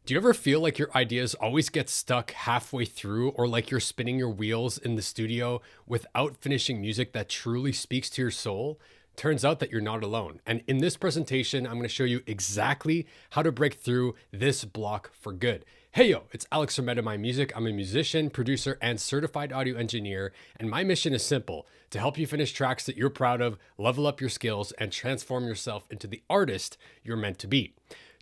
Do you ever feel like your ideas always get stuck halfway through, or like you're spinning your wheels in the studio without finishing music that truly speaks to your soul? Turns out that you're not alone. And in this presentation, I'm going to show you exactly how to break through this block for good. Hey yo, it's Alex from My Music. I'm a musician, producer, and certified audio engineer, and my mission is simple: to help you finish tracks that you're proud of, level up your skills, and transform yourself into the artist you're meant to be.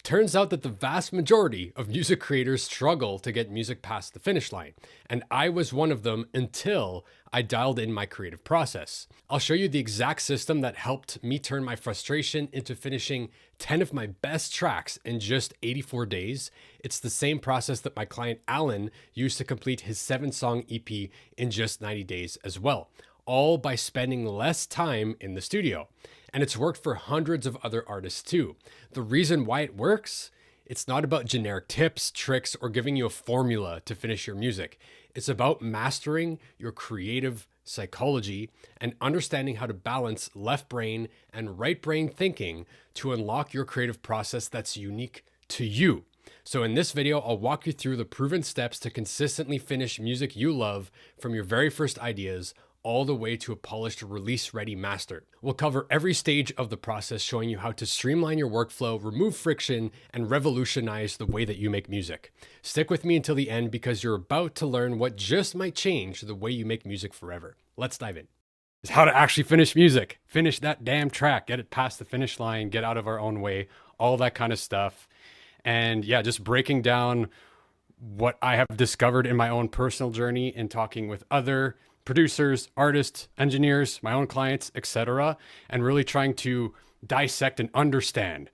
Turns out that the vast majority of music creators struggle to get music past the finish line, and I was one of them until I dialed in my creative process. I'll show you the exact system that helped me turn my frustration into finishing 10 of my best tracks in just 84 days. It's the same process that my client Alan used to complete his 7-song EP in just 90 days as well, all by spending less time in the studio. And it's worked for hundreds of other artists too. The reason why it works, it's not about generic tips, tricks, or giving you a formula to finish your music. It's about mastering your creative psychology and understanding how to balance left brain and right brain thinking to unlock your creative process that's unique to you. So in this video, I'll walk you through the proven steps to consistently finish music you love, from your very first ideas all the way to a polished release-ready master. We'll cover every stage of the process, showing you how to streamline your workflow, remove friction, and revolutionize the way that you make music. Stick with me until the end, because you're about to learn what just might change the way you make music forever. Let's dive in. Is how to actually finish music. Finish that damn track, get it past the finish line, get out of our own way, all that kind of stuff. And yeah, just breaking down what I have discovered in my own personal journey in talking with other producers, artists, engineers, my own clients, etc., and really trying to dissect and understand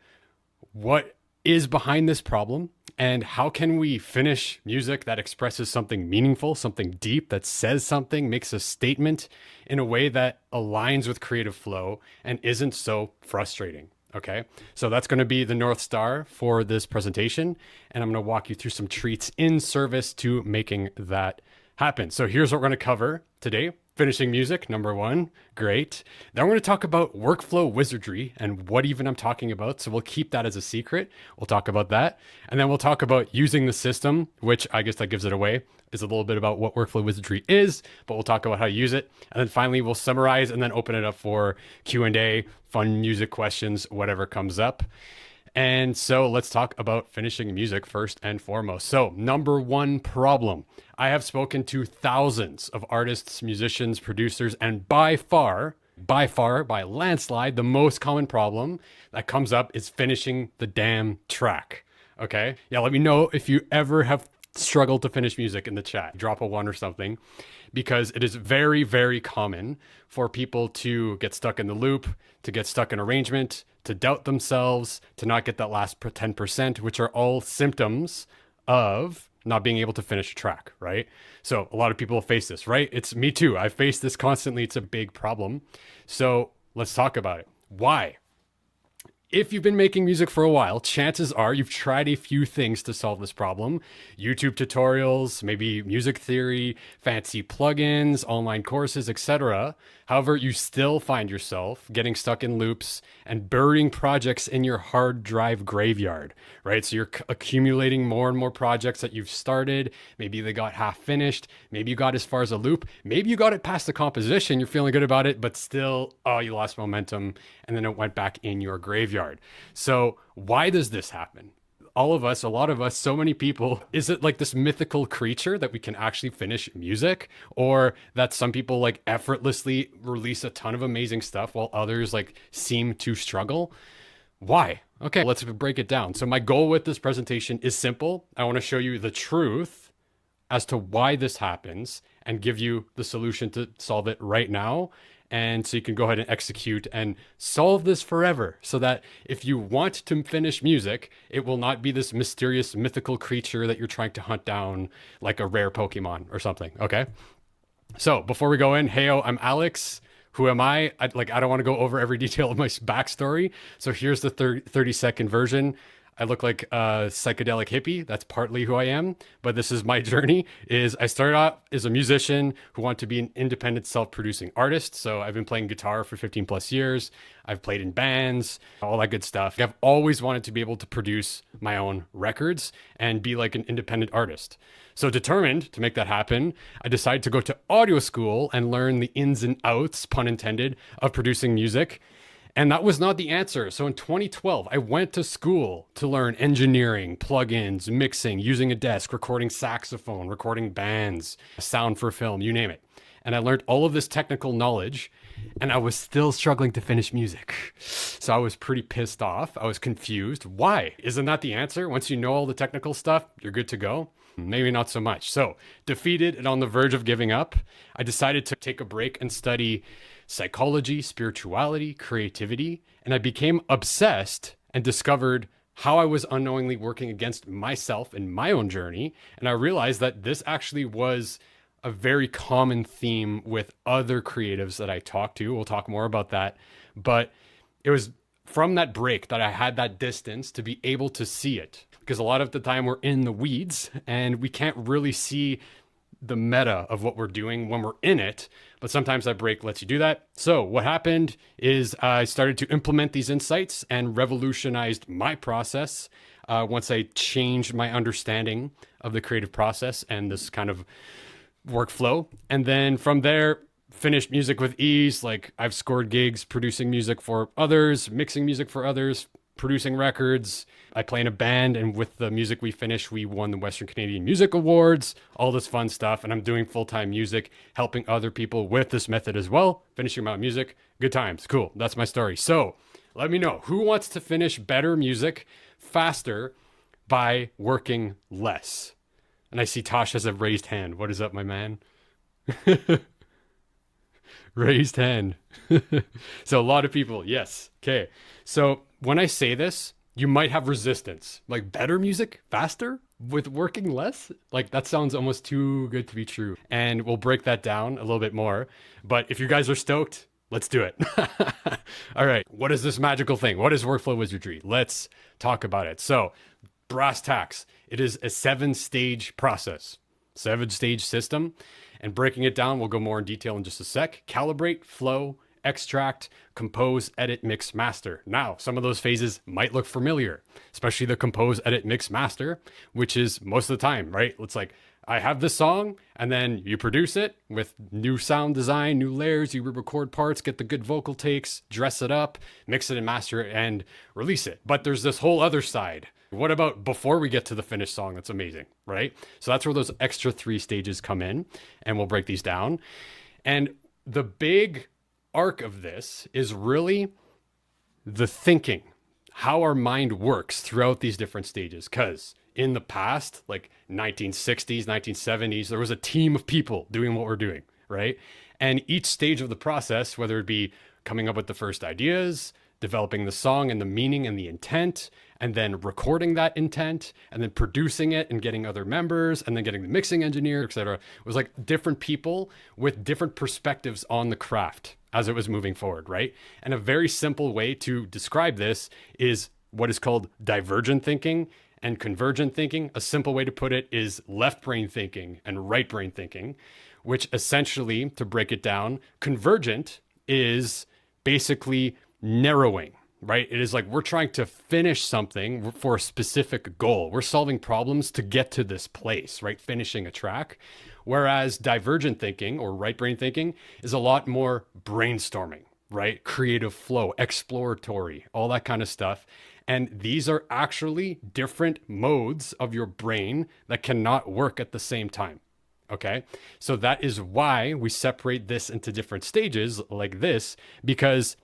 what is behind this problem and how can we finish music that expresses something meaningful, something deep, that says something, makes a statement in a way that aligns with creative flow and isn't so frustrating. Okay, so that's going to be the North Star for this presentation, and I'm going to walk you through some treats in service to making that happen. So here's what we're going to cover today. Finishing music, number one, great. Then we're going to talk about workflow wizardry and what even I'm talking about. So we'll keep that as a secret. We'll talk about that. And then we'll talk about using the system, which I guess that gives it away. Is a little bit about what workflow wizardry is, but we'll talk about how to use it. And then finally, we'll summarize and then open it up for Q&A, fun music questions, whatever comes up. And so let's talk about finishing music first and foremost. So number one problem. I have spoken to thousands of artists, musicians, producers, and by far, by landslide, the most common problem that comes up is finishing the damn track. Okay? Yeah, let me know if you ever have struggled to finish music in the chat. Drop a 1 or something, because it is very, very common for people to get stuck in the loop, to get stuck in arrangement, to doubt themselves, to not get that last 10%, which are all symptoms of not being able to finish a track, right? So a lot of people face this, right? It's me too. I face this constantly. It's a big problem. So let's talk about it. Why? If you've been making music for a while, chances are you've tried a few things to solve this problem. YouTube tutorials, maybe music theory, fancy plugins, online courses, etc. However, you still find yourself getting stuck in loops and burying projects in your hard drive graveyard, right? So you're accumulating more and more projects that you've started. Maybe they got half finished. Maybe you got as far as a loop. Maybe you got it past the composition. You're feeling good about it, but still, oh, you lost momentum and then it went back in your graveyard. So why does this happen? All of us, a lot of us, so many people, is it like this mythical creature that we can actually finish music, or that some people like effortlessly release a ton of amazing stuff while others like seem to struggle? Why? Okay, let's break it down. So my goal with this presentation is simple. I want to show you the truth as to why this happens and give you the solution to solve it right now. And so you can go ahead and execute and solve this forever, so that if you want to finish music, it will not be this mysterious mythical creature that you're trying to hunt down like a rare Pokemon or something. Okay. So before we go in, heyo, I'm Alex. Who am I? I don't want to go over every detail of my backstory. So here's the 30-second version. I look like a psychedelic hippie. That's partly who I am, but this is my journey. Is I started out as a musician who wanted to be an independent self-producing artist. So I've been playing guitar for 15 plus years. I've played in bands, all that good stuff. I've always wanted to be able to produce my own records and be like an independent artist. So determined to make that happen, I decided to go to audio school and learn the ins and outs, pun intended, of producing music. And that was not the answer. So in 2012, I went to school to learn engineering, plugins, mixing, using a desk, recording saxophone, recording bands, sound for film, you name it. And I learned all of this technical knowledge, and I was still struggling to finish music. So I was pretty pissed off. I was confused. Why? Isn't that the answer? Once you know all the technical stuff, you're good to go? Maybe not so much. So defeated and on the verge of giving up, I decided to take a break and study psychology, spirituality, creativity, and I became obsessed and discovered how I was unknowingly working against myself in my own journey. And I realized that this actually was a very common theme with other creatives that I talk to. We'll talk more about that. But it was from that break that I had that distance to be able to see it. Because a lot of the time we're in the weeds and we can't really see the meta of what we're doing when we're in it. But sometimes that break lets you do that. So what happened is I started to implement these insights and revolutionized my process once I changed my understanding of the creative process and this kind of workflow. And then from there, finished music with ease. Like I've scored gigs producing music for others, mixing music for others, producing records. I play in a band, and with the music we finished, we won the Western Canadian Music Awards, all this fun stuff. And I'm doing full-time music, helping other people with this method as well, finishing my music. Good times. Cool. That's my story. So let me know who wants to finish better music faster by working less. And I see Tosh has a raised hand. What is up, my man? Raised hand. So a lot of people, yes. Okay. So when I say this, you might have resistance. Like better music faster with working less? Like that sounds almost too good to be true. And we'll break that down a little bit more. But if you guys are stoked, let's do it. All right. What is this magical thing? What is workflow wizardry? Let's talk about it. So brass tacks. It is a 7-stage process, 7-stage system. And breaking it down, we'll go more in detail in just a sec. Calibrate, flow, extract, compose, edit, mix, master. Now, some of those phases might look familiar, especially the compose, edit, mix, master, which is most of the time, right? It's like, I have this song, and then you produce it with new sound design, new layers, you record parts, get the good vocal takes, dress it up, mix it and master it, and release it. But there's this whole other side. What about before we get to the finished song? That's amazing, right? So that's where those extra 3 stages come in, and we'll break these down. And the big arc of this is really the thinking, how our mind works throughout these different stages. Because in the past, like 1960s, 1970s, there was a team of people doing what we're doing, right? And each stage of the process, whether it be coming up with the first ideas, developing the song and the meaning and the intent, and then recording that intent, and then producing it and getting other members, and then getting the mixing engineer, etc. It was like different people with different perspectives on the craft as it was moving forward, right? And a very simple way to describe this is what is called divergent thinking and convergent thinking. A simple way to put it is left brain thinking and right brain thinking, which essentially, to break it down, convergent is basically narrowing, right? It is like we're trying to finish something for a specific goal. We're solving problems to get to this place, right? Finishing a track. Whereas divergent thinking or right brain thinking is a lot more brainstorming, right? Creative flow, exploratory, all that kind of stuff. And these are actually different modes of your brain that cannot work at the same time. Okay. So that is why we separate this into different stages like this, because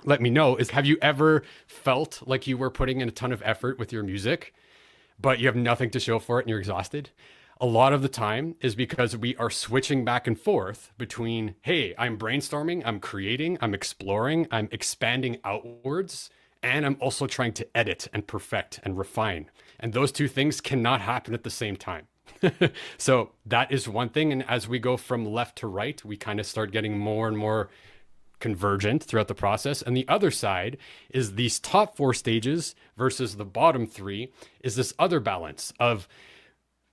let me know is, have you ever felt like you were putting in a ton of effort with your music, but you have nothing to show for it and you're exhausted? A lot of the time is because we are switching back and forth between, hey, I'm brainstorming, I'm creating, I'm exploring, I'm expanding outwards, and I'm also trying to edit and perfect and refine. And those two things cannot happen at the same time. So that is one thing. And as we go from left to right, we kind of start getting more and more convergent throughout the process. And the other side is these top 4 stages versus the bottom 3 is this other balance of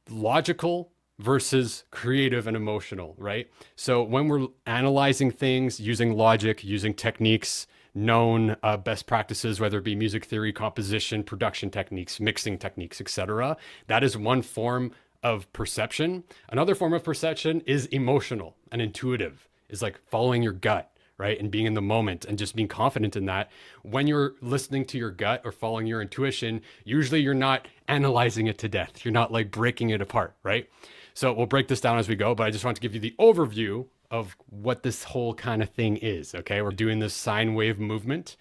logical versus creative and emotional, right? So when we're analyzing things using logic, using techniques, known best practices, whether it be music theory, composition, production techniques, mixing techniques, etc., that is one form of perception. Another form of perception is emotional and intuitive, is like following your gut, right? And being in the moment and just being confident in that. When you're listening to your gut or following your intuition, usually you're not analyzing it to death. You're not like breaking it apart, right? So we'll break this down as we go, but I just want to give you the overview of what this whole kind of thing is, okay? We're doing this sine wave movement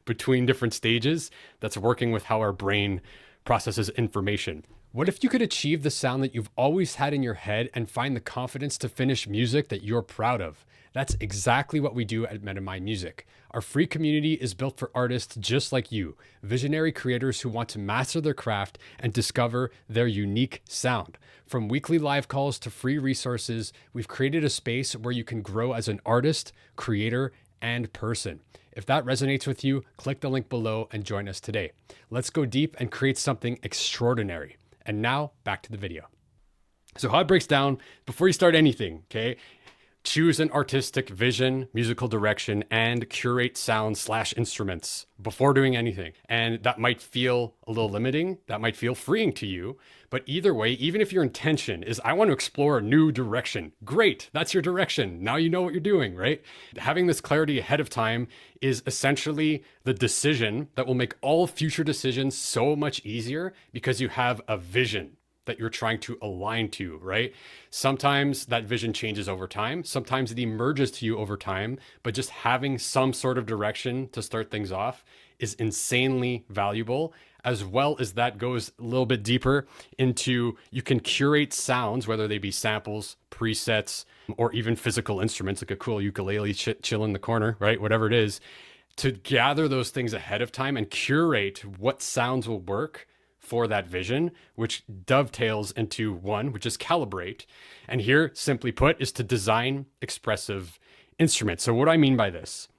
between different stages that's working with how our brain processes information. What if you could achieve the sound that you've always had in your head and find the confidence to finish music that you're proud of? That's exactly what we do at MetaMind Music. Our free community is built for artists just like you, visionary creators who want to master their craft and discover their unique sound. From weekly live calls to free resources, we've created a space where you can grow as an artist, creator, and person. If that resonates with you, click the link below and join us today. Let's go deep and create something extraordinary. And now back to the video. So how it breaks down before you start anything, okay? Choose an artistic vision, musical direction, and curate sound/instruments before doing anything. And that might feel a little limiting. That might feel freeing to you. But either way, even if your intention is, I want to explore a new direction, great, that's your direction. Now you know what you're doing, right? Having this clarity ahead of time is essentially the decision that will make all future decisions so much easier because you have a vision that you're trying to align to, right? Sometimes that vision changes over time. Sometimes it emerges to you over time, but just having some sort of direction to start things off is insanely valuable. As well as that goes a little bit deeper into, you can curate sounds, whether they be samples, presets, or even physical instruments, like a cool ukulele chill in the corner, right? Whatever it is, to gather those things ahead of time and curate what sounds will work for that vision, which dovetails into one, which is Calibrate. And here, simply put, is to design expressive instruments. So what do I mean by this?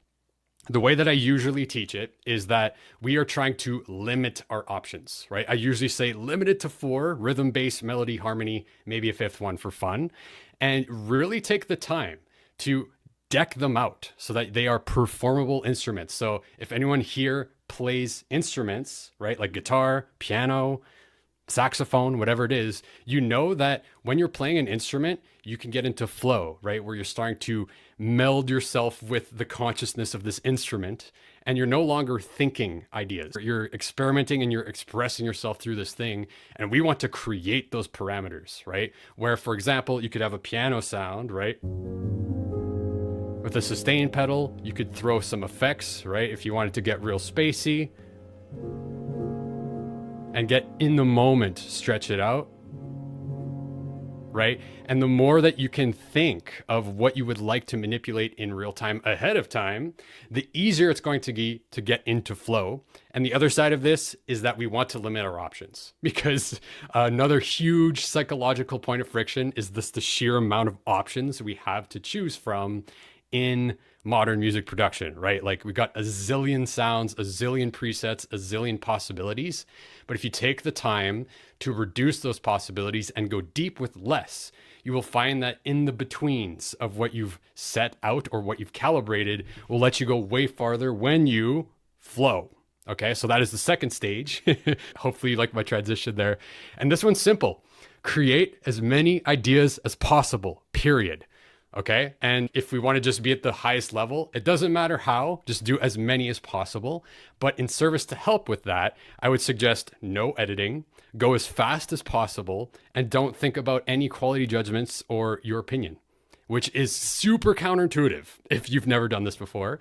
The way that I usually teach it is that we are trying to limit our options, right? I usually say limit it to 4: rhythm, bass, melody, harmony, maybe a 5th one for fun, and really take the time to deck them out so that they are performable instruments. So if anyone here plays instruments, right, like guitar, piano, saxophone, whatever it is, you know that when you're playing an instrument, you can get into flow, right? Where you're starting to meld yourself with the consciousness of this instrument, and you're no longer thinking ideas. You're experimenting and you're expressing yourself through this thing. And we want to create those parameters, right? Where, for example, you could have a piano sound, right? With a sustain pedal, you could throw some effects, right? If you wanted to get real spacey and get in the moment, stretch it out, right? And the more that you can think of what you would like to manipulate in real time ahead of time, the easier it's going to be to get into flow. And the other side of this is that we want to limit our options, because another huge psychological point of friction is this, the sheer amount of options we have to choose from in modern music production, right? Like we got a zillion sounds, a zillion presets, a zillion possibilities. But if you take the time to reduce those possibilities and go deep with less, you will find that in the betweens of what you've set out or what you've calibrated will let you go way farther when you flow. Okay, so that is the second stage. Hopefully you like my transition there. And this one's simple. Create as many ideas as possible, period. Okay. And if we want to just be at the highest level, it doesn't matter how, just do as many as possible. But in service to help with that, I would suggest no editing, go as fast as possible, and don't think about any quality judgments or your opinion, which is super counterintuitive if you've never done this before.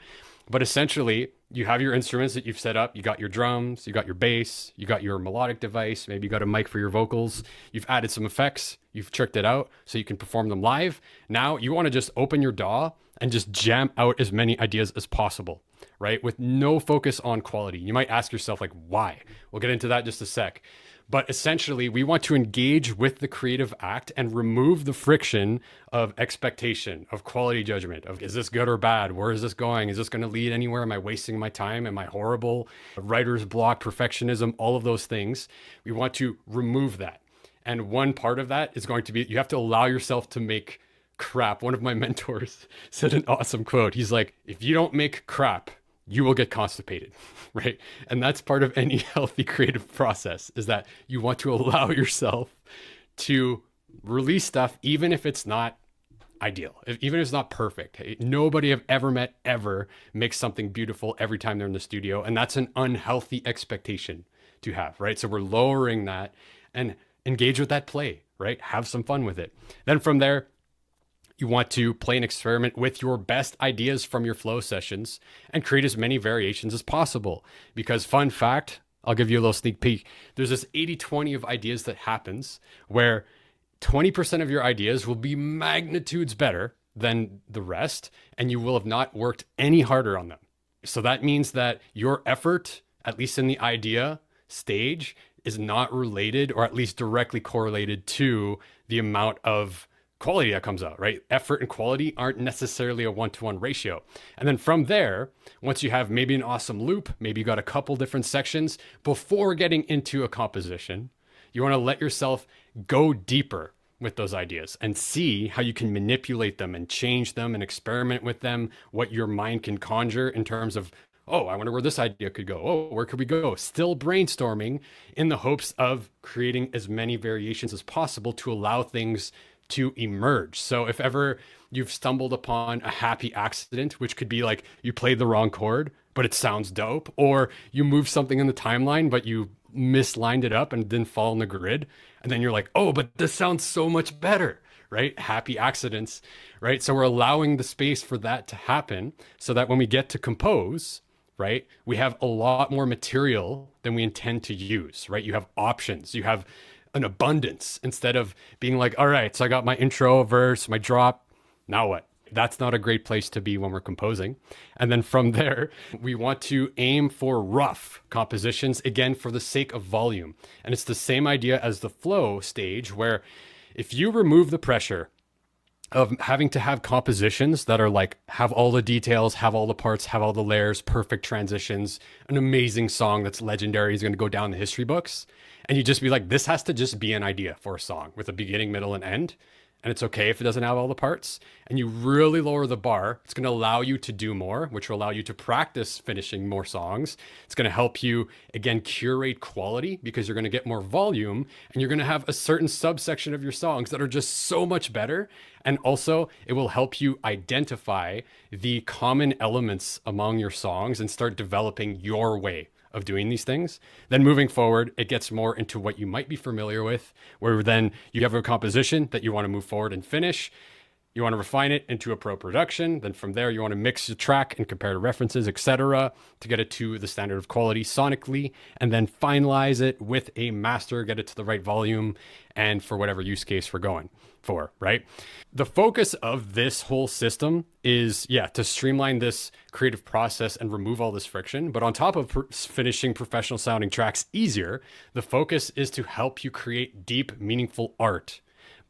But essentially, you have your instruments that you've set up. You got your drums, you got your bass, you got your melodic device, maybe you got a mic for your vocals. You've added some effects, you've tricked it out so you can perform them live. Now you want to just open your DAW and just jam out as many ideas as possible, right? With no focus on quality. You might ask yourself, like, why? We'll get into that in just a sec. But essentially, we want to engage with the creative act and remove the friction of expectation, of quality judgment, of is this good or bad? Where is this going? Is this going to lead anywhere? Am I wasting my time? Am I horrible? Writer's block, perfectionism, all of those things. We want to remove that. And one part of that is going to be you have to allow yourself to make crap. One of my mentors said an awesome quote. He's like, if you don't make crap, you will get constipated, right? And that's part of any healthy creative process, is that you want to allow yourself to release stuff, even if it's not ideal, even if it's not perfect. Hey, nobody I've ever met ever makes something beautiful every time they're in the studio. And that's an unhealthy expectation to have, right? So we're lowering that and engage with that play, right? Have some fun with it. Then from there, you want to play and experiment with your best ideas from your flow sessions and create as many variations as possible. Because fun fact, I'll give you a little sneak peek. There's this 80-20 of ideas that happens where 20% of your ideas will be magnitudes better than the rest, and you will have not worked any harder on them. So that means that your effort, at least in the idea stage, is not related, or at least directly correlated to the amount of quality that comes out, right? Effort and quality aren't necessarily a one-to-one ratio. And then from there, once you have maybe an awesome loop, maybe you got a couple different sections, before getting into a composition, you want to let yourself go deeper with those ideas and see how you can manipulate them and change them and experiment with them, what your mind can conjure in terms of, oh, I wonder where this idea could go. Oh, where could we go? Still brainstorming in the hopes of creating as many variations as possible to allow things to emerge. So if ever you've stumbled upon a happy accident, which could be like you played the wrong chord, but it sounds dope, or you move something in the timeline, but you mislined it up and didn't fall in the grid. And then you're like, oh, but this sounds so much better, right? Happy accidents, right? So we're allowing the space for that to happen so that when we get to compose, right, we have a lot more material than we intend to use, right? You have options, you have an abundance, instead of being like, all right, so I got my intro, verse, my drop, now what? That's not a great place to be when we're composing. And then from there, we want to aim for rough compositions, again, for the sake of volume. And it's the same idea as the flow stage, where if you remove the pressure of having to have compositions that are like, have all the details, have all the parts, have all the layers, perfect transitions, an amazing song that's legendary, is going to go down the history books. And you just be like, this has to just be an idea for a song with a beginning, middle, and end. And it's okay if it doesn't have all the parts. And you really lower the bar. It's going to allow you to do more, which will allow you to practice finishing more songs. It's going to help you, again, curate quality, because you're going to get more volume, and you're going to have a certain subsection of your songs that are just so much better. And also, it will help you identify the common elements among your songs and start developing your way of doing these things. Then moving forward, it gets more into what you might be familiar with, where then you have a composition that you want to move forward and finish. You want to refine it into a pro production. Then from there, you want to mix the track and compare to references, etc., to get it to the standard of quality sonically, and then finalize it with a master, get it to the right volume, and for whatever use case we're going for, right? The focus of this whole system is, to streamline this creative process and remove all this friction. But on top of finishing professional sounding tracks easier, the focus is to help you create deep, meaningful art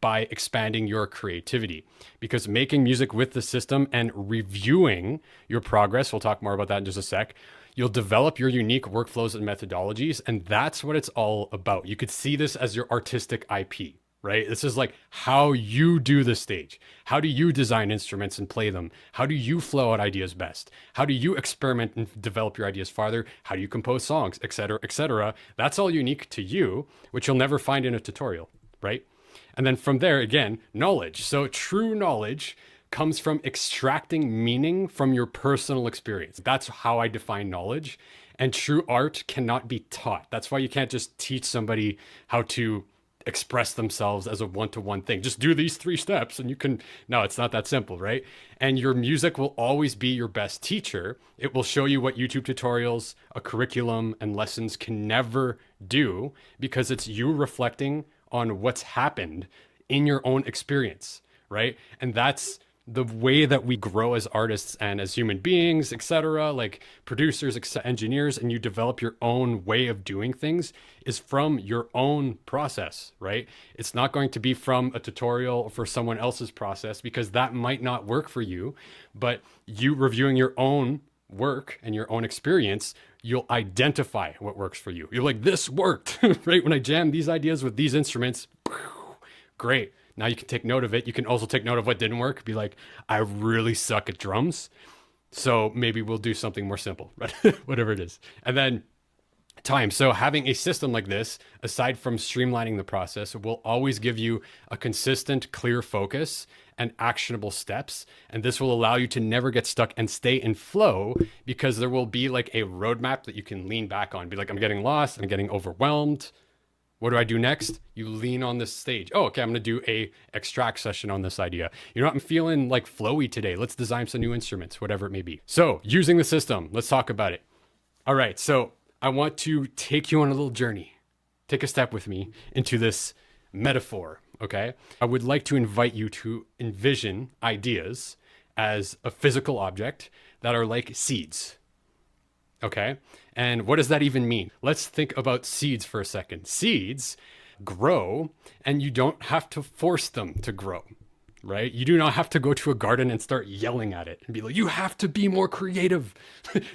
by expanding your creativity. Because making music with the system and reviewing your progress, we'll talk more about that in just a sec, you'll develop your unique workflows and methodologies, and that's what it's all about. You could see this as your artistic IP, right? This is like how you do the stage. How do you design instruments and play them? How do you flow out ideas best? How do you experiment and develop your ideas farther? How do you compose songs, et cetera, et cetera? That's all unique to you, which you'll never find in a tutorial, right? And then from there, again, knowledge. So true knowledge comes from extracting meaning from your personal experience. That's how I define knowledge. And true art cannot be taught. That's why you can't just teach somebody how to express themselves as a one-to-one thing. Just do these 3 steps and you can, no, it's not that simple, right? And your music will always be your best teacher. It will show you what YouTube tutorials, a curriculum, and lessons can never do, because it's you reflecting on what's happened in your own experience, right? And that's the way that we grow as artists and as human beings, etc., like producers, engineers, and you develop your own way of doing things is from your own process, right? It's not going to be from a tutorial for someone else's process because that might not work for you, but you reviewing your own work and your own experience, you'll identify what works for you. You're like, this worked, right? When I jammed these ideas with these instruments, great. Now you can take note of it. You can also take note of what didn't work. Be like, I really suck at drums. So maybe we'll do something more simple, right? Whatever it is. And then time. So having a system like this, aside from streamlining the process, will always give you a consistent, clear focus and actionable steps. And this will allow you to never get stuck and stay in flow because there will be like a roadmap that you can lean back on. Be like, I'm getting lost. I'm getting overwhelmed. What do I do next? You lean on this stage. Oh, okay, I'm gonna do a extract session on this idea. You know what, I'm feeling like flowy today. Let's design some new instruments, whatever it may be. So using the system, let's talk about it. All right, so I want to take you on a little journey. Take a step with me into this metaphor, okay? I would like to invite you to envision ideas as a physical object that are like seeds. Okay. And what does that even mean? Let's think about seeds for a second. Seeds grow and you don't have to force them to grow, right? You do not have to go to a garden and start yelling at it and be like, you have to be more creative.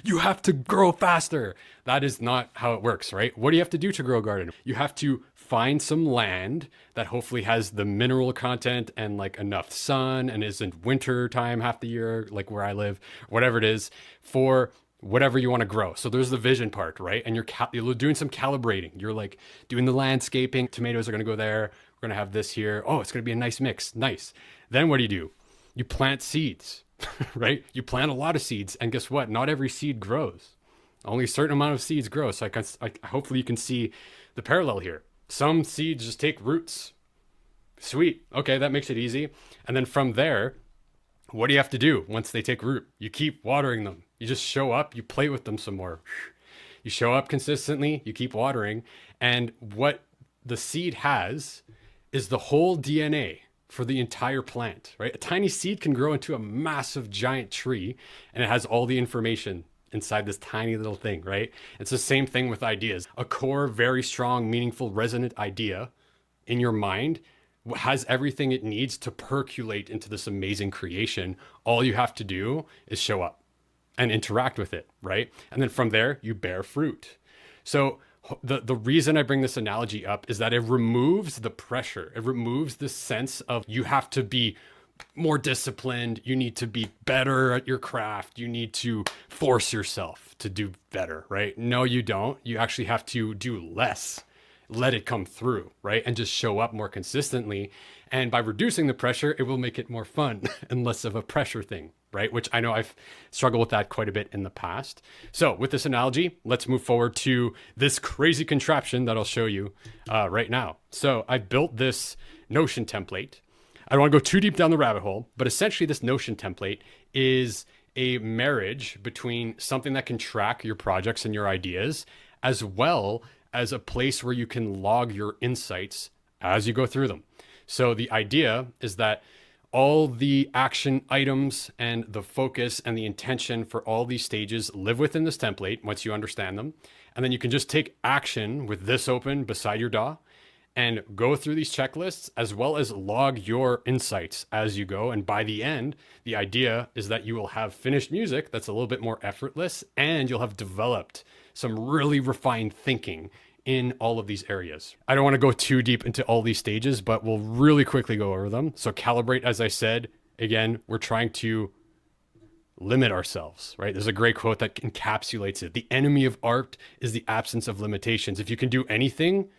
You have to grow faster. That is not how it works, right? What do you have to do to grow a garden? You have to find some land that hopefully has the mineral content and like enough sun and isn't winter time half the year, like where I live, whatever it is, for whatever you want to grow. So there's the vision part, right? And you're doing some calibrating. You're like doing the landscaping. Tomatoes are going to go there. We're going to have this here. Oh, it's going to be a nice mix. Nice. Then what do? You plant seeds, right? You plant a lot of seeds. And guess what? Not every seed grows. Only a certain amount of seeds grow. So hopefully you can see the parallel here. Some seeds just take roots. Sweet. Okay, that makes it easy. And then from there, what do you have to do once they take root? You keep watering them. You just show up, you play with them some more. You show up consistently, you keep watering. And what the seed has is the whole DNA for the entire plant, right? A tiny seed can grow into a massive giant tree and it has all the information inside this tiny little thing, right? It's the same thing with ideas. A core, very strong, meaningful, resonant idea in your mind has everything it needs to percolate into this amazing creation. All you have to do is show up and interact with it, right? And then from there, you bear fruit. So the reason I bring this analogy up is that it removes the pressure. It removes the sense of you have to be more disciplined. You need to be better at your craft. You need to force yourself to do better, right? No, you don't. You actually have to do less. Let it come through, right? And just show up more consistently. And by reducing the pressure, it will make it more fun and less of a pressure thing, right? Which I know I've struggled with that quite a bit in the past. So with this analogy, let's move forward to this crazy contraption that I'll show you right now. So I built this Notion template. I don't want to go too deep down the rabbit hole, but essentially this Notion template is a marriage between something that can track your projects and your ideas, as well as a place where you can log your insights as you go through them. So the idea is that all the action items and the focus and the intention for all these stages live within this template once you understand them. And then you can just take action with this open beside your DAW and go through these checklists as well as log your insights as you go. And by the end, the idea is that you will have finished music that's a little bit more effortless and you'll have developed some really refined thinking in all of these areas. I don't want to go too deep into all these stages, but we'll really quickly go over them. So Calibrate, as I said, again, we're trying to limit ourselves, right? There's a great quote that encapsulates it. The enemy of art is the absence of limitations. If you can do anything,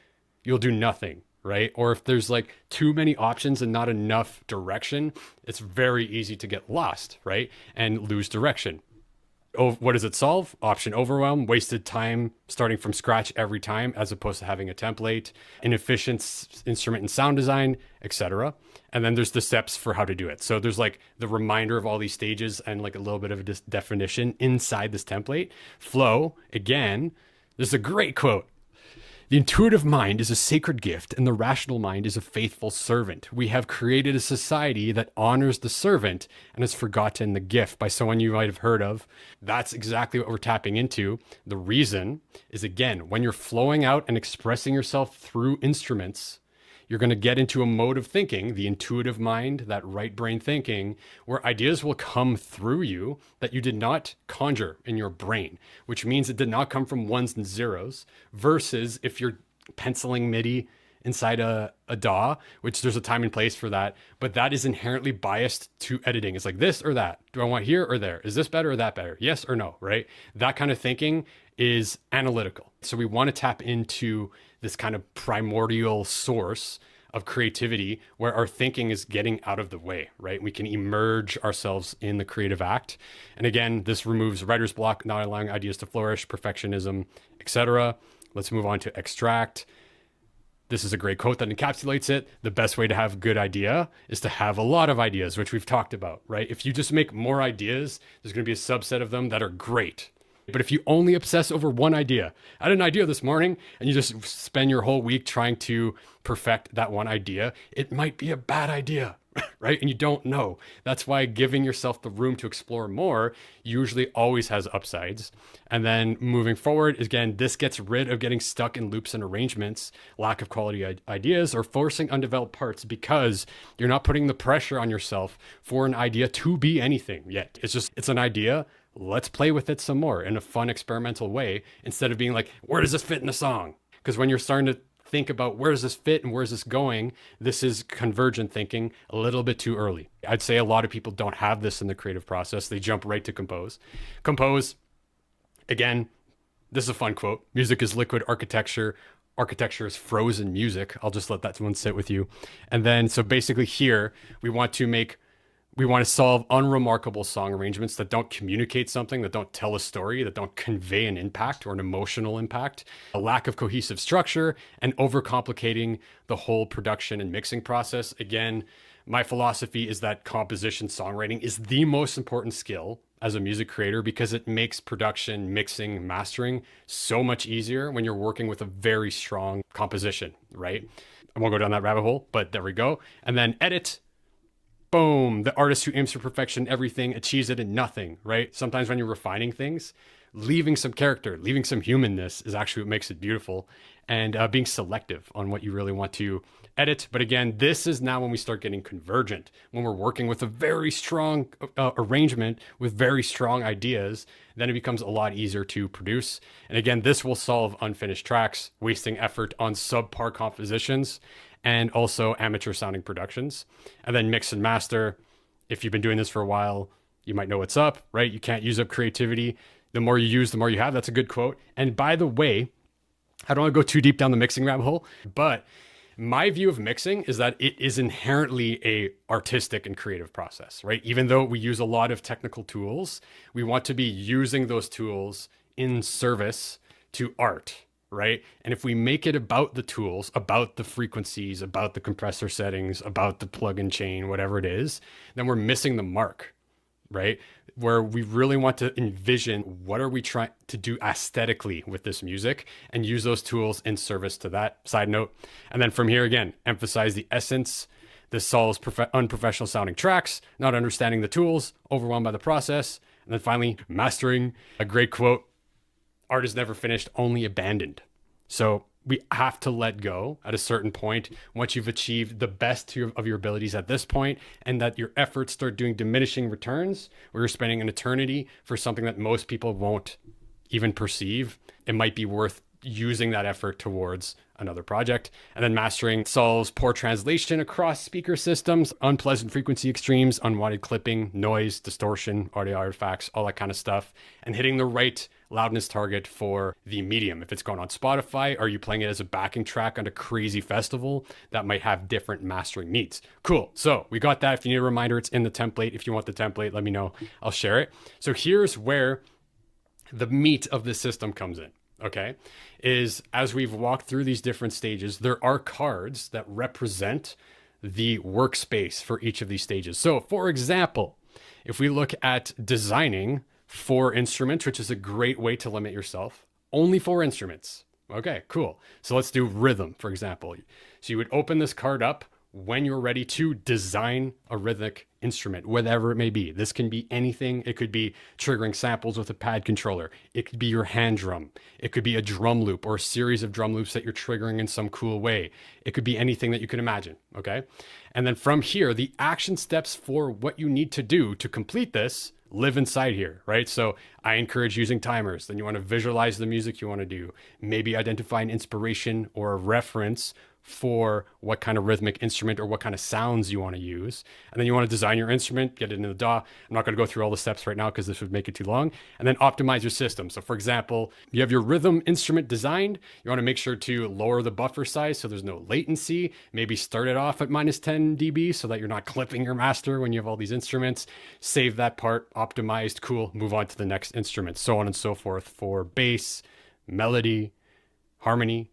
you'll do nothing, right? Or if there's like too many options and not enough direction, it's very easy to get lost, right? And lose direction. Oh, what does it solve? Option overwhelm, wasted time starting from scratch every time, as opposed to having a template, inefficient instrument and sound design, etc. And then there's the steps for how to do it. So there's like the reminder of all these stages and like a little bit of a definition inside this template. Flow, again, there's a great quote. The intuitive mind is a sacred gift, and the rational mind is a faithful servant. We have created a society that honors the servant and has forgotten the gift, by someone you might have heard of. That's exactly what we're tapping into. The reason is, again, when you're flowing out and expressing yourself through instruments, you're going to get into a mode of thinking, the intuitive mind, that right brain thinking, where ideas will come through you that you did not conjure in your brain, which means it did not come from ones and zeros, versus if you're penciling MIDI inside a DAW, which there's a time and place for that, but that is inherently biased to editing. It's like this or that. Do I want here or there? Is this better or that better? Yes or no, right? That kind of thinking is analytical. So we want to tap into this kind of primordial source of creativity where our thinking is getting out of the way, right? We can emerge ourselves in the creative act. And again, this removes writer's block, not allowing ideas to flourish, perfectionism, etc. Let's move on to extract. This is a great quote that encapsulates it. The best way to have a good idea is to have a lot of ideas, which we've talked about, right? If you just make more ideas, there's going to be a subset of them that are great. But if you only obsess over one idea, I had an idea this morning, and you just spend your whole week trying to perfect that one idea, it might be a bad idea, right? And you don't know. That's why giving yourself the room to explore more usually always has upsides. And then moving forward, again, this gets rid of getting stuck in loops and arrangements, lack of quality ideas, or forcing undeveloped parts, because you're not putting the pressure on yourself for an idea to be anything yet. It's an idea. Let's play with it some more in a fun experimental way, instead of being like, where does this fit in the song? Because when you're starting to think about where does this fit and where's this going, this is convergent thinking a little bit too early. I'd say a lot of people don't have this in the creative process. They jump right to compose. Compose, again, this is a fun quote. Music is liquid architecture. Architecture is frozen music. I'll just let that one sit with you. And then, so basically here, we want to solve unremarkable song arrangements that don't communicate something, that don't tell a story, that don't convey an impact or an emotional impact, a lack of cohesive structure, and overcomplicating the whole production and mixing process. Again, my philosophy is that composition songwriting is the most important skill as a music creator, because it makes production, mixing, mastering so much easier when you're working with a very strong composition, right? I won't go down that rabbit hole, but there we go. And then edit. Boom, the artist who aims for perfection, everything, achieves it in nothing, right? Sometimes when you're refining things, leaving some character, leaving some humanness is actually what makes it beautiful, and being selective on what you really want to edit. But again, this is now when we start getting convergent, when we're working with a very strong arrangement with very strong ideas, then it becomes a lot easier to produce. And again, this will solve unfinished tracks, wasting effort on subpar compositions, and also amateur sounding productions. And then mix and master. If you've been doing this for a while, you might know what's up, right? You can't use up creativity. The more you use, the more you have. That's a good quote. And by the way, I don't want to go too deep down the mixing rabbit hole, but my view of mixing is that it is inherently a artistic and creative process, right? Even though we use a lot of technical tools, we want to be using those tools in service to art, right? And if we make it about the tools, about the frequencies, about the compressor settings, about the plug and chain, whatever it is, then we're missing the mark, right? Where we really want to envision what are we trying to do aesthetically with this music, and use those tools in service to that. Side note. And then from here, again, emphasize the essence. This solves unprofessional sounding tracks, not understanding the tools, overwhelmed by the process. And then finally, mastering. A great quote: art is never finished, only abandoned. So we have to let go at a certain point once you've achieved the best of your abilities at this point, and that your efforts start doing diminishing returns, where you're spending an eternity for something that most people won't even perceive. It might be worth using that effort towards another project. And then mastering solves poor translation across speaker systems, unpleasant frequency extremes, unwanted clipping, noise, distortion, audio artifacts, all that kind of stuff, and hitting the right loudness target for the medium. If it's going on Spotify, are you playing it as a backing track on a crazy festival, that might have different mastering needs. Cool. So we got that. If you need a reminder, it's in the template. If you want the template, let me know. I'll share it. So here's where the meat of the system comes in. Okay, is as we've walked through these different stages, there are cards that represent the workspace for each of these stages. So for example, if we look at designing 4 instruments, which is a great way to limit yourself, only 4 instruments, Okay, cool. So let's do rhythm, for example. So you would open this card up when you're ready to design a rhythmic instrument, whatever it may be. This can be anything. It could be triggering samples with a pad controller. It could be your hand drum. It could be a drum loop or a series of drum loops that you're triggering in some cool way. It could be anything that you can imagine, okay? And then from here, the action steps for what you need to do to complete this live inside here, right? So I encourage using timers. Then you want to visualize the music you want to do. Maybe identify an inspiration or a reference for what kind of rhythmic instrument or what kind of sounds you want to use. And then you want to design your instrument, get it into the DAW. I'm not going to go through all the steps right now because this would make it too long. And then optimize your system. So for example, you have your rhythm instrument designed. You want to make sure to lower the buffer size so there's no latency. Maybe start it off at minus 10 dB so that you're not clipping your master when you have all these instruments. Save that part, optimized, cool, move on to the next instrument, so on and so forth for bass, melody, harmony,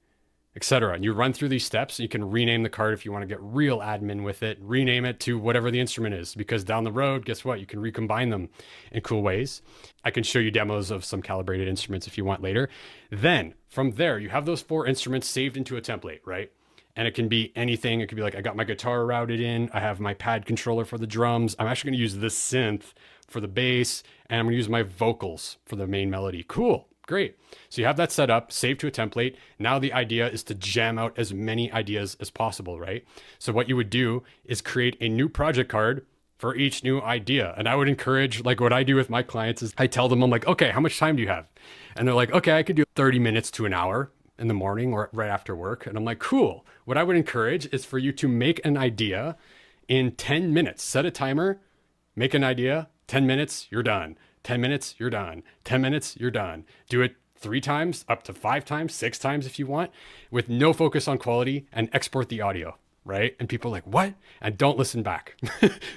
etc. And you run through these steps. You can rename the card if you want to get real admin with it. Rename it to whatever the instrument is, because down the road, guess what? You can recombine them in cool ways. I can show you demos of some calibrated instruments if you want later. Then from there, you have those 4 instruments saved into a template, right? And it can be anything. It could be like, I got my guitar routed in. I have my pad controller for the drums. I'm actually going to use this synth for the bass, and I'm going to use my vocals for the main melody. Cool. Great. So you have that set up, saved to a template. Now the idea is to jam out as many ideas as possible, right? So what you would do is create a new project card for each new idea. And I would encourage, like what I do with my clients is I tell them, I'm like, okay, how much time do you have? And they're like, okay, I could do 30 minutes to an hour in the morning or right after work. And I'm like, cool. What I would encourage is for you to make an idea in 10 minutes. Set a timer, make an idea, 10 minutes, you're done. 10 minutes, you're done. 10 minutes, you're done. Do it 3 times, up to 5 times, 6 times if you want, with no focus on quality, and export the audio, right? And people are like, what? And don't listen back.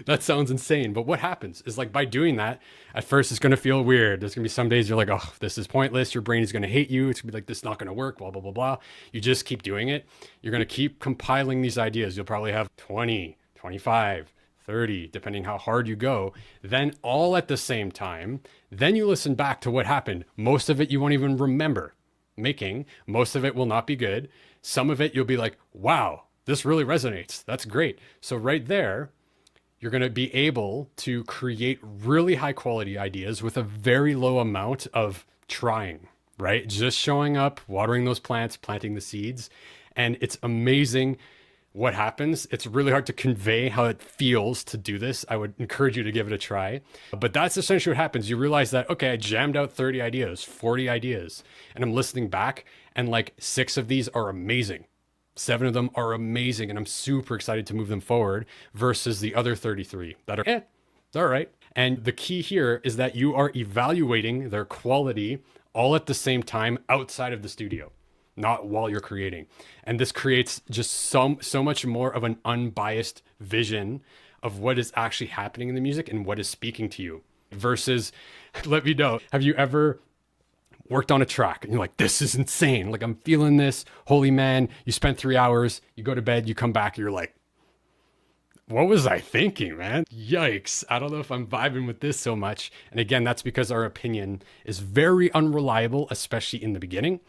That sounds insane. But what happens is, like, by doing that, at first it's going to feel weird. There's going to be some days you're like, oh, this is pointless. Your brain is going to hate you. It's going to be like, this is not going to work, blah, blah, blah, blah. You just keep doing it. You're going to keep compiling these ideas. You'll probably have 20, 25, 30, depending how hard you go, then all at the same time. Then you listen back to what happened. Most of it you won't even remember making. Most of it will not be good. Some of it you'll be like, wow, this really resonates. That's great. So right there, you're going to be able to create really high quality ideas with a very low amount of trying, right? Just showing up, watering those plants, planting the seeds. And it's amazing what happens. It's really hard to convey how it feels to do this. I would encourage you to give it a try. But that's essentially what happens. You realize that, okay, I jammed out 30 ideas, 40 ideas, and I'm listening back, and like 6 of these are amazing. 7 of them are amazing, and I'm super excited to move them forward versus the other 33 that are, it's all right. And the key here is that you are evaluating their quality all at the same time outside of the studio, not while you're creating. And this creates just so much more of an unbiased vision of what is actually happening in the music and what is speaking to you versus, let me know, have you ever worked on a track and you're like, this is insane. Like, I'm feeling this. Holy man, you spent 3 hours, you go to bed, you come back, you're like, what was I thinking, man? Yikes. I don't know if I'm vibing with this so much. And again, that's because our opinion is very unreliable, especially in the beginning.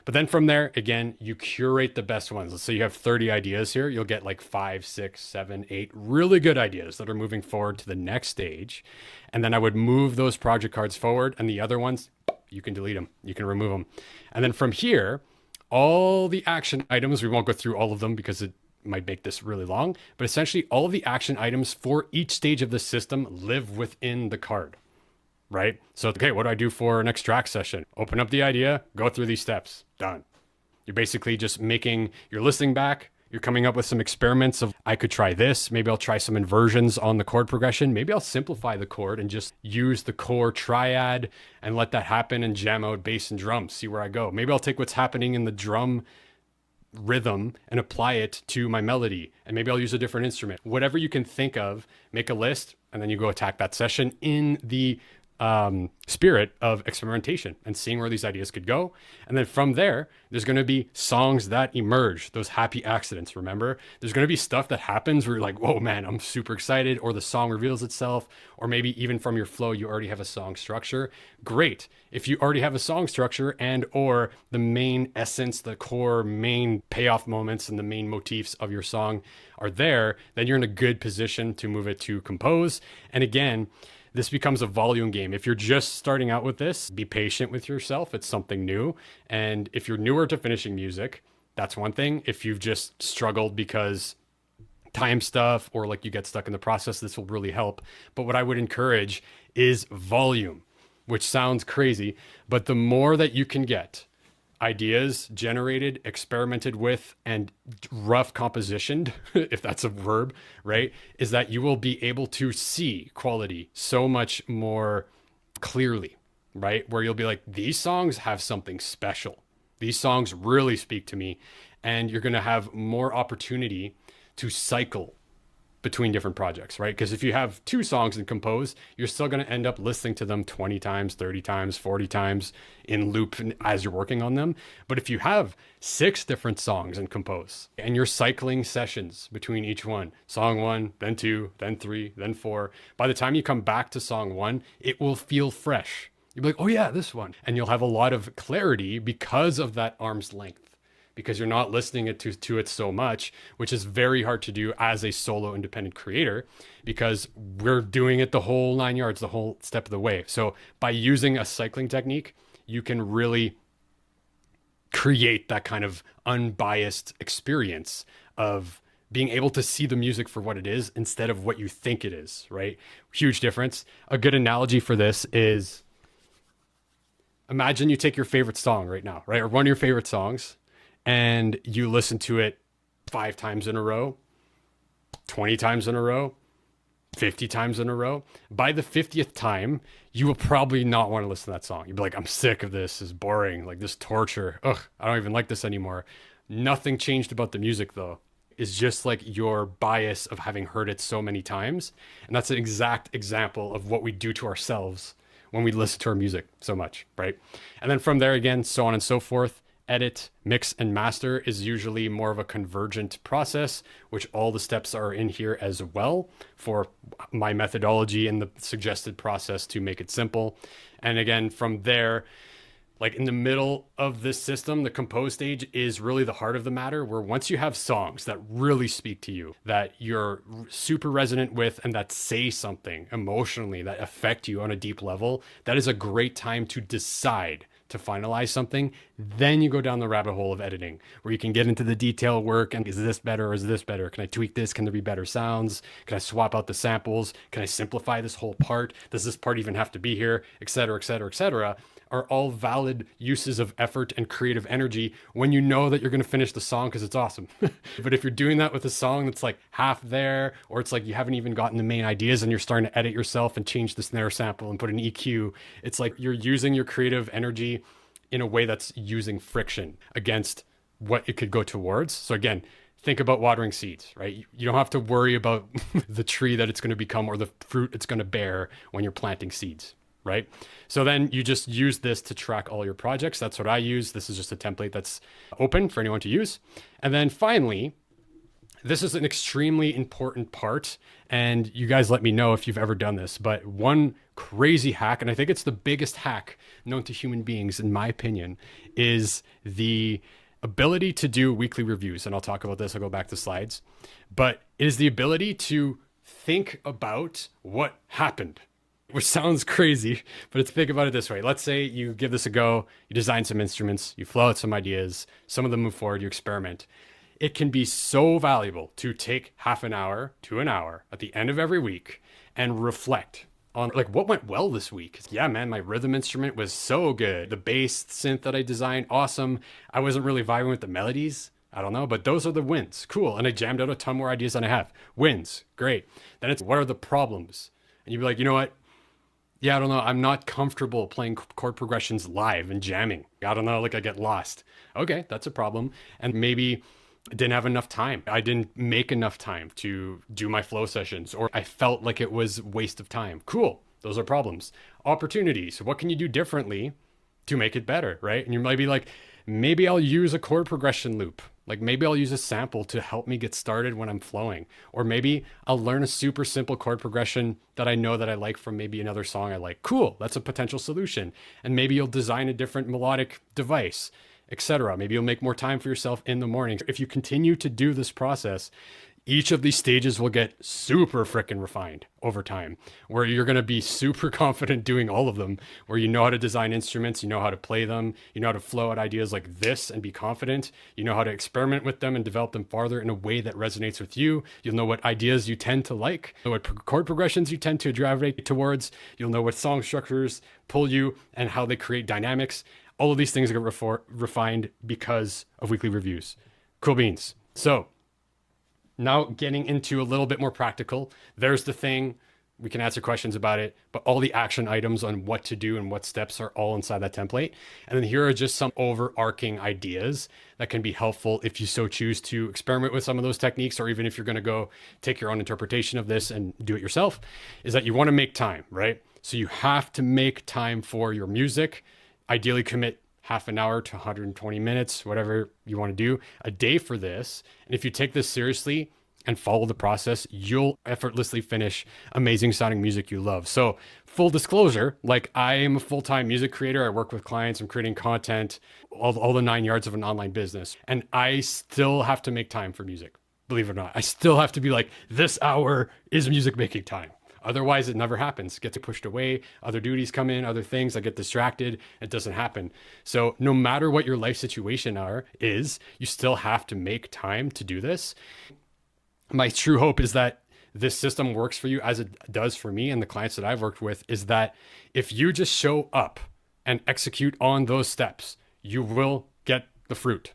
But then from there, again, you curate the best ones. Let's say you have 30 ideas here. You'll get like 5, 6, 7, 8 really good ideas that are moving forward to the next stage. And then I would move those project cards forward, and the other ones, you can delete them. You can remove them. And then from here, all the action items, we won't go through all of them because it might make this really long, but essentially all of the action items for each stage of the system live within the card. Right? So, okay, what do I do for an extract session? Open up the idea, go through these steps, done. You're basically just you're listening back, you're coming up with some experiments of, I could try this, maybe I'll try some inversions on the chord progression, maybe I'll simplify the chord and just use the core triad and let that happen and jam out bass and drums, see where I go. Maybe I'll take what's happening in the drum rhythm and apply it to my melody, and maybe I'll use a different instrument. Whatever you can think of, make a list, and then you go attack that session in the spirit of experimentation and seeing where these ideas could go. And then from there, there's going to be songs that emerge, those happy accidents. Remember, there's going to be stuff that happens where you're like, whoa, man, I'm super excited, or the song reveals itself, or maybe even from your flow, you already have a song structure. Great. If you already have a song structure and or the main essence, the core main payoff moments and the main motifs of your song are there, then you're in a good position to move it to compose. And again, this becomes a volume game. If you're just starting out with this, be patient with yourself. It's something new. And if you're newer to finishing music, that's one thing. If you've just struggled because time stuff or like you get stuck in the process, this will really help. But what I would encourage is volume, which sounds crazy, but the more that you can get ideas generated, experimented with, and rough compositioned, if that's a verb, right, is that you will be able to see quality so much more clearly, right? Where you'll be like, these songs have something special. These songs really speak to me. And you're going to have more opportunity to cycle between different projects, right? Because if you have 2 songs and compose, you're still going to end up listening to them 20 times, 30 times, 40 times in loop as you're working on them. But if you have 6 different songs and compose and you're cycling sessions between each one, song 1, then 2, then 3, then 4, by the time you come back to song 1, it will feel fresh. You'll be like, oh yeah, this one. And you'll have a lot of clarity because of that arm's length, because you're not listening to it so much, which is very hard to do as a solo independent creator, because we're doing it the whole 9 yards, the whole step of the way. So by using a cycling technique, you can really create that kind of unbiased experience of being able to see the music for what it is instead of what you think it is, right? Huge difference. A good analogy for this is, imagine you take your favorite song right now, right? Or one of your favorite songs, and you listen to it 5 times in a row, 20 times in a row, 50 times in a row. By the 50th time, you will probably not want to listen to that song. You'll be like, I'm sick of this. It's boring. Like this torture. Ugh, I don't even like this anymore. Nothing changed about the music though. It's just like your bias of having heard it so many times. And that's an exact example of what we do to ourselves when we listen to our music so much, right? And then from there again, so on and so forth. Edit, mix, and master is usually more of a convergent process, which all the steps are in here as well for my methodology and the suggested process to make it simple. And again, from there, like in the middle of this system, the compose stage is really the heart of the matter, where once you have songs that really speak to you, that you're super resonant with, and that say something emotionally, that affect you on a deep level, that is a great time to decide to finalize something. Then you go down the rabbit hole of editing, where you can get into the detail work and is this better or is this better? Can I tweak this? Can there be better sounds? Can I swap out the samples? Can I simplify this whole part? Does this part even have to be here? Et cetera, et cetera, et cetera, are all valid uses of effort and creative energy when you know that you're going to finish the song because it's awesome. But if you're doing that with a song that's like half there, or it's like you haven't even gotten the main ideas and you're starting to edit yourself and change the snare sample and put an EQ, it's like you're using your creative energy in a way that's using friction against what it could go towards. So again, think about watering seeds, right? You don't have to worry about the tree that it's going to become or the fruit it's going to bear when you're planting seeds, right? So then you just use this to track all your projects. That's what I use. This is just a template that's open for anyone to use. And then finally, this is an extremely important part, and you guys let me know if you've ever done this, but one crazy hack, and I think it's the biggest hack known to human beings, in my opinion, is the ability to do weekly reviews. And I'll talk about this. I'll go back to slides, but it is the ability to think about what happened, which sounds crazy, but let's think about it this way. Let's say you give this a go, you design some instruments, you flow out some ideas, some of them move forward, you experiment. It can be so valuable to take half an hour to an hour at the end of every week and reflect on like what went well this week. Yeah, man, my rhythm instrument was so good. The bass synth that I designed, awesome. I wasn't really vibing with the melodies. I don't know, but those are the wins. Cool. And I jammed out a ton more ideas than I have. Wins. Great. Then it's what are the problems? And you'd be like, you know what? Yeah, I don't know. I'm not comfortable playing chord progressions live and jamming. I don't know. Like I get lost. Okay, that's a problem. And maybe I didn't have enough time. I didn't make enough time to do my flow sessions, or I felt like it was waste of time. Cool. Those are problems. Opportunities. What can you do differently to make it better, right? And you might be like, maybe I'll use a chord progression loop. Like maybe I'll use a sample to help me get started when I'm flowing. Or maybe I'll learn a super simple chord progression that I know that I like from maybe another song I like. Cool, that's a potential solution. And maybe you'll design a different melodic device, etc. Maybe you'll make more time for yourself in the morning. If you continue to do this process, each of these stages will get super freaking refined over time, where you're going to be super confident doing all of them, where you know how to design instruments, you know how to play them, you know how to flow out ideas like this and be confident, you know how to experiment with them and develop them farther in a way that resonates with you. You'll know what ideas you tend to like, know what chord progressions you tend to gravitate towards, you'll know what song structures pull you and how they create dynamics. All of these things get refined because of weekly reviews. Cool beans. So now getting into a little bit more practical, there's the thing, we can answer questions about it, but all the action items on what to do and what steps are all inside that template. And then here are just some overarching ideas that can be helpful if you so choose to experiment with some of those techniques, or even if you're going to go take your own interpretation of this and do it yourself, is that you want to make time, right? So you have to make time for your music, ideally commit half an hour to 120 minutes, whatever you want to do a day for this. And if you take this seriously and follow the process, you'll effortlessly finish amazing sounding music you love. So full disclosure, like I am a full-time music creator. I work with clients. I'm creating content, all the 9 yards of an online business. And I still have to make time for music. Believe it or not, I still have to be like, this hour is music making time. Otherwise, it never happens. It gets pushed away. Other duties come in, other things. I get distracted. It doesn't happen. So no matter what your life situation is, you still have to make time to do this. My true hope is that this system works for you as it does for me and the clients that I've worked with, is that if you just show up and execute on those steps, you will get the fruit.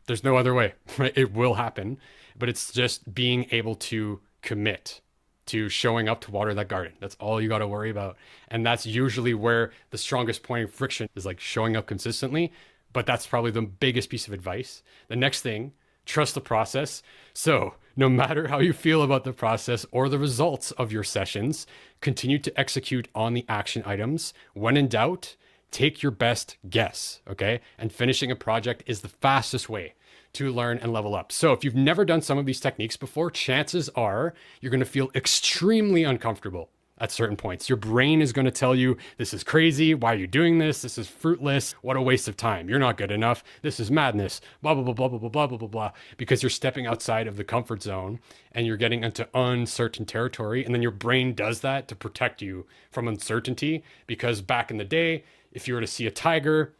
There's no other way, right? It will happen, but it's just being able to commit to showing up to water that garden. That's all you got to worry about. And that's usually where the strongest point of friction is, like showing up consistently. But that's probably the biggest piece of advice. The next thing, trust the process. So no matter how you feel about the process or the results of your sessions, continue to execute on the action items. When in doubt, take your best guess, okay? And finishing a project is the fastest way to learn and level up. So if you've never done some of these techniques before, chances are you're going to feel extremely uncomfortable at certain points. Your brain is going to tell you, this is crazy. Why are you doing this? This is fruitless. What a waste of time. You're not good enough. This is madness. Blah, blah, blah, blah, blah, blah, blah, blah, blah, blah. Because you're stepping outside of the comfort zone and you're getting into uncertain territory. And then your brain does that to protect you from uncertainty. Because back in the day, if you were to see a tiger,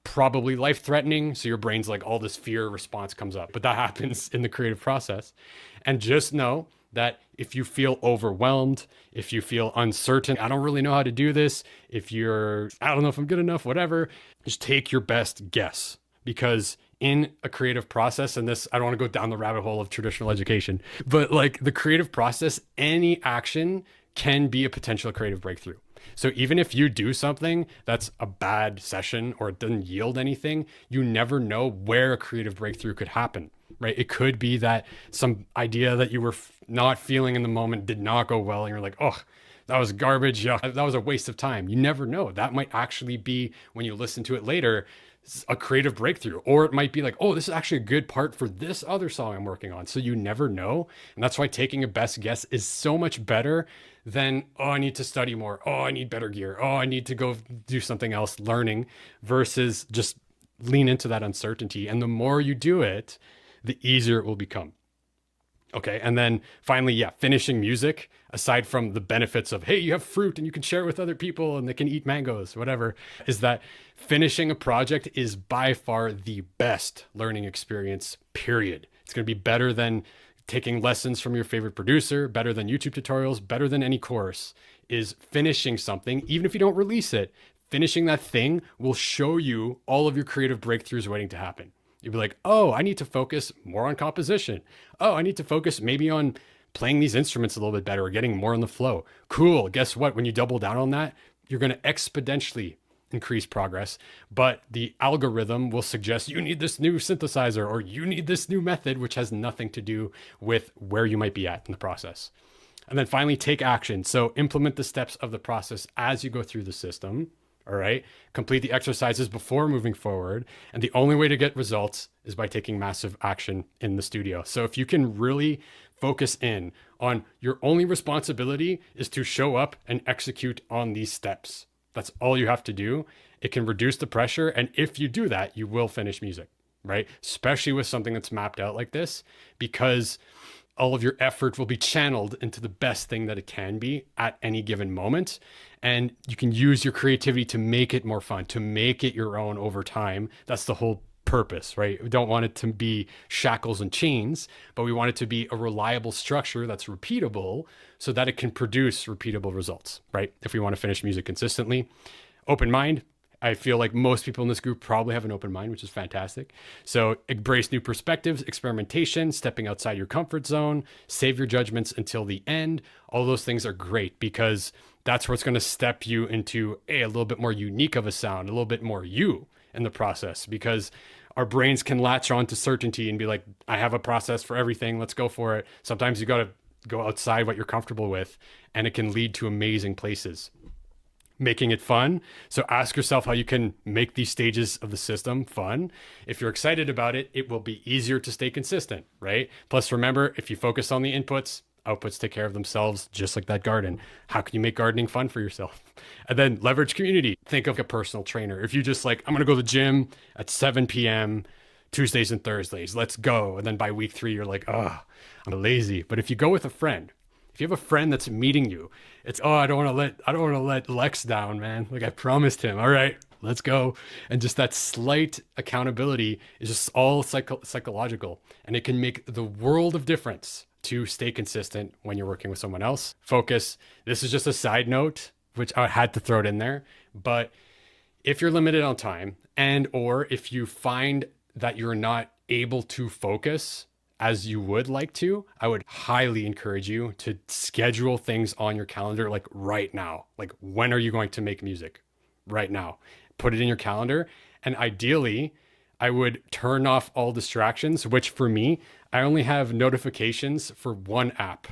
probably life-threatening. So your brain's like, all this fear response comes up. But that happens in the creative process. And just know that if you feel overwhelmed, if you feel uncertain, I don't really know how to do this, I don't know if I'm good enough, whatever, just take your best guess. Because in a creative process, and this, I don't want to go down the rabbit hole of traditional education, but like the creative process, any action can be a potential creative breakthrough. So even if you do something that's a bad session or it doesn't yield anything, you never know where a creative breakthrough could happen, right? It could be that some idea that you were not feeling in the moment did not go well. And you're like, oh, that was garbage. Yeah, that was a waste of time. You never know. That might actually be, when you listen to it later, a creative breakthrough. Or it might be like, oh, this is actually a good part for this other song I'm working on. So you never know. And that's why taking a best guess is so much better than, oh, I need to study more. Oh, I need better gear. Oh, I need to go do something else, learning, versus just lean into that uncertainty. And the more you do it, the easier it will become. Okay. And then finally, yeah, finishing music, aside from the benefits of, hey, you have fruit and you can share it with other people and they can eat mangoes, whatever, is that finishing a project is by far the best learning experience, period. It's going to be better than taking lessons from your favorite producer, better than YouTube tutorials, better than any course. Is finishing something, even if you don't release it, finishing that thing will show you all of your creative breakthroughs waiting to happen. You'll be like, oh, I need to focus more on composition. Oh, I need to focus maybe on playing these instruments a little bit better or getting more on the flow. Cool. Guess what? When you double down on that, you're going to exponentially increase progress. But the algorithm will suggest you need this new synthesizer or you need this new method, which has nothing to do with where you might be at in the process. And then finally, take action. So implement the steps of the process as you go through the system. All right. Complete the exercises before moving forward. And the only way to get results is by taking massive action in the studio. So if you can really focus in on your only responsibility is to show up and execute on these steps. That's all you have to do. It can reduce the pressure. And if you do that, you will finish music, right? Especially with something that's mapped out like this, because all of your effort will be channeled into the best thing that it can be at any given moment. And you can use your creativity to make it more fun, to make it your own over time. That's the whole purpose, right? We don't want it to be shackles and chains, but we want it to be a reliable structure that's repeatable so that it can produce repeatable results, right? If we want to finish music consistently. Open mind. I feel like most people in this group probably have an open mind, which is fantastic. So embrace new perspectives, experimentation, stepping outside your comfort zone, save your judgments until the end. All those things are great because that's what's going to step you into a little bit more unique of a sound, a little bit more you in the process, because our brains can latch on to certainty and be like, I have a process for everything. Let's go for it. Sometimes you got to go outside what you're comfortable with, and it can lead to amazing places. Making it fun. So ask yourself how you can make these stages of the system fun. If you're excited about it, it will be easier to stay consistent, right? Plus, remember, if you focus on the inputs, outputs take care of themselves, just like that garden. How can you make gardening fun for yourself? And then leverage community. Think of a personal trainer. If you just like, I'm going to go to the gym at 7 p.m. Tuesdays and Thursdays, let's go. And then by week 3, you're like, oh, I'm lazy. But if you go with a friend, if you have a friend that's meeting you, it's, oh, I don't want to let Lex down, man. Like I promised him. All right, let's go. And just that slight accountability is just all psychological, and it can make the world of difference to stay consistent when you're working with someone else. Focus. This is just a side note, which I had to throw it in there. But if you're limited on time, and or if you find that you're not able to focus as you would like to, I would highly encourage you to schedule things on your calendar, like right now. Like, when are you going to make music? Right now. Put it in your calendar. And ideally, I would turn off all distractions, which for me, I only have notifications for one app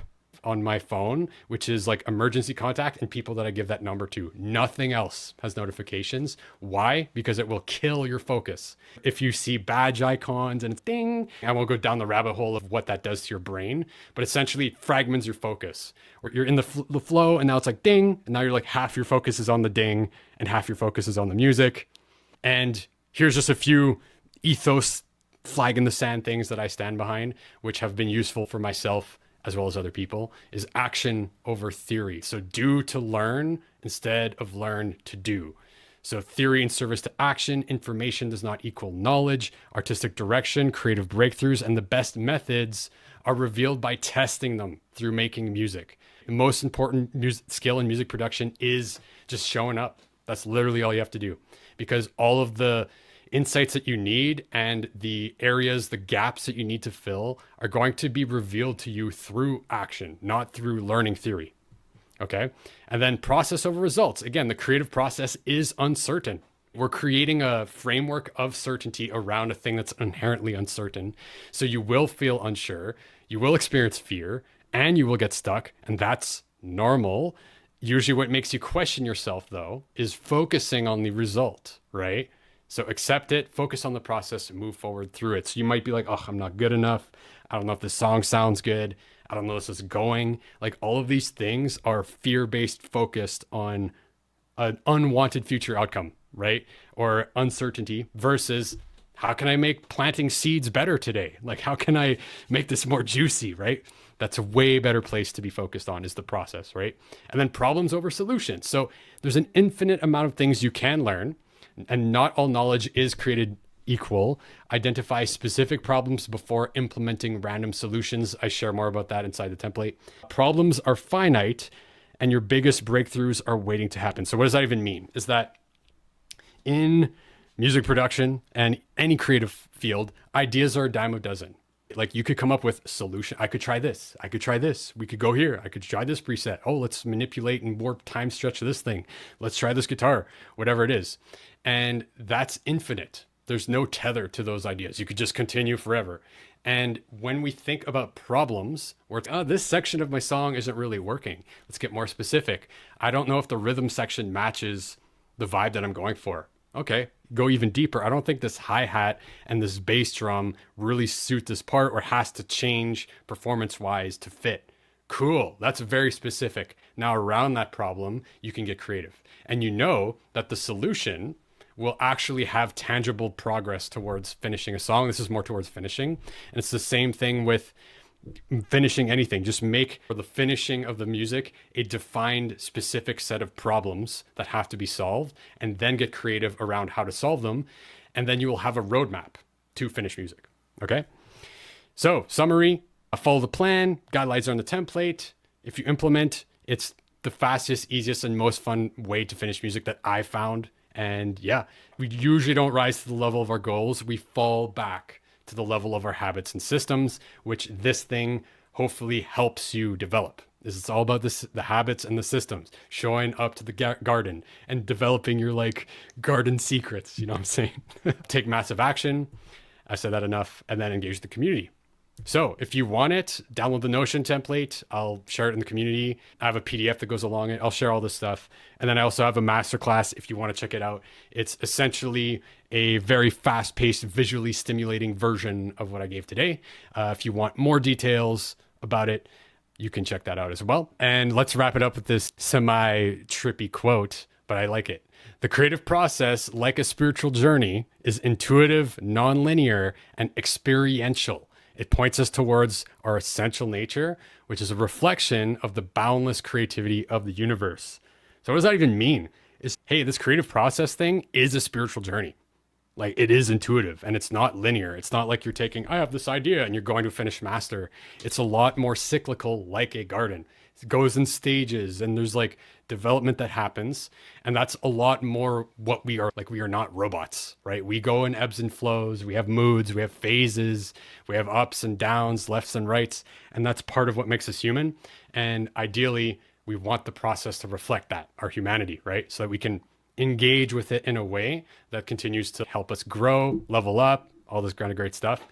on my phone, which is like emergency contact and people that I give that number to. Nothing else has notifications. Why? Because it will kill your focus. If you see badge icons and it's ding, I won't go down the rabbit hole of what that does to your brain, but essentially it fragments your focus. Or you're in the flow and now it's like ding, and now you're like half your focus is on the ding and half your focus is on the music. And here's just a few ethos flag in the sand things that I stand behind, which have been useful for myself as well as other people, is action over theory. So do to learn instead of learn to do. So theory in service to action, information does not equal knowledge, artistic direction, creative breakthroughs, and the best methods are revealed by testing them through making music. The most important skill in music production is just showing up. That's literally all you have to do, because all of the insights that you need and the areas, the gaps that you need to fill are going to be revealed to you through action, not through learning theory. Okay. And then process over results. Again, the creative process is uncertain. We're creating a framework of certainty around a thing that's inherently uncertain. So you will feel unsure, you will experience fear, and you will get stuck. And that's normal. Usually what makes you question yourself, though, is focusing on the result, right? So accept it, focus on the process, and move forward through it. So you might be like, oh, I'm not good enough. I don't know if this song sounds good. I don't know if this is going. Like, all of these things are fear-based, focused on an unwanted future outcome, right? Or uncertainty, versus how can I make planting seeds better today? Like, how can I make this more juicy, right? That's a way better place to be focused on, is the process, right? And then problems over solutions. So there's an infinite amount of things you can learn, and not all knowledge is created equal. Identify specific problems before implementing random solutions. I share more about that inside the template. Problems are finite, and your biggest breakthroughs are waiting to happen. So what does that even mean? Is that in music production and any creative field, ideas are a dime a dozen. Like, you could come up with a solution. I could try this. I could try this. We could go here. I could try this preset. Oh, let's manipulate and warp time stretch this thing. Let's try this guitar, whatever it is. And that's infinite. There's no tether to those ideas. You could just continue forever. And when we think about problems, where it's, oh, this section of my song isn't really working. Let's get more specific. I don't know if the rhythm section matches the vibe that I'm going for. Okay, go even deeper. I don't think this hi-hat and this bass drum really suit this part or has to change performance-wise to fit. Cool, that's very specific. Now around that problem, you can get creative. And you know that the solution will actually have tangible progress towards finishing a song. This is more towards finishing. And it's the same thing with finishing anything. Just make for the finishing of the music a defined specific set of problems that have to be solved, and then get creative around how to solve them. And then you will have a roadmap to finish music. Okay. So summary, follow the plan, guidelines are on the template. If you implement, it's the fastest, easiest, and most fun way to finish music that I found. And yeah, we usually don't rise to the level of our goals. We fall back to the level of our habits and systems, which this thing hopefully helps you develop. It's all about this, the habits and the systems, showing up to the garden and developing your like garden secrets. You know what I'm saying? Take massive action. I said that enough. And then engage the community. So if you want it, download the Notion template. I'll share it in the community. I have a PDF that goes along it. I'll share all this stuff. And then I also have a masterclass if you want to check it out. It's essentially a very fast-paced, visually stimulating version of what I gave today. If you want more details about it, you can check that out as well. And let's wrap it up with this semi-trippy quote, but I like it. The creative process, like a spiritual journey, is intuitive, non-linear, and experiential. It points us towards our essential nature, which is a reflection of the boundless creativity of the universe. So what does that even mean? Is, hey, this creative process thing is a spiritual journey. Like, it is intuitive and it's not linear. It's not like you're taking, I have this idea and you're going to finish master. It's a lot more cyclical, like a garden. It goes in stages and there's like development that happens. And that's a lot more what we are. Like, we are not robots, right? We go in ebbs and flows. We have moods, we have phases, we have ups and downs, lefts and rights. And that's part of what makes us human. And ideally, we want the process to reflect that, our humanity, right? So that we can engage with it in a way that continues to help us grow, level up, all this kind of great stuff.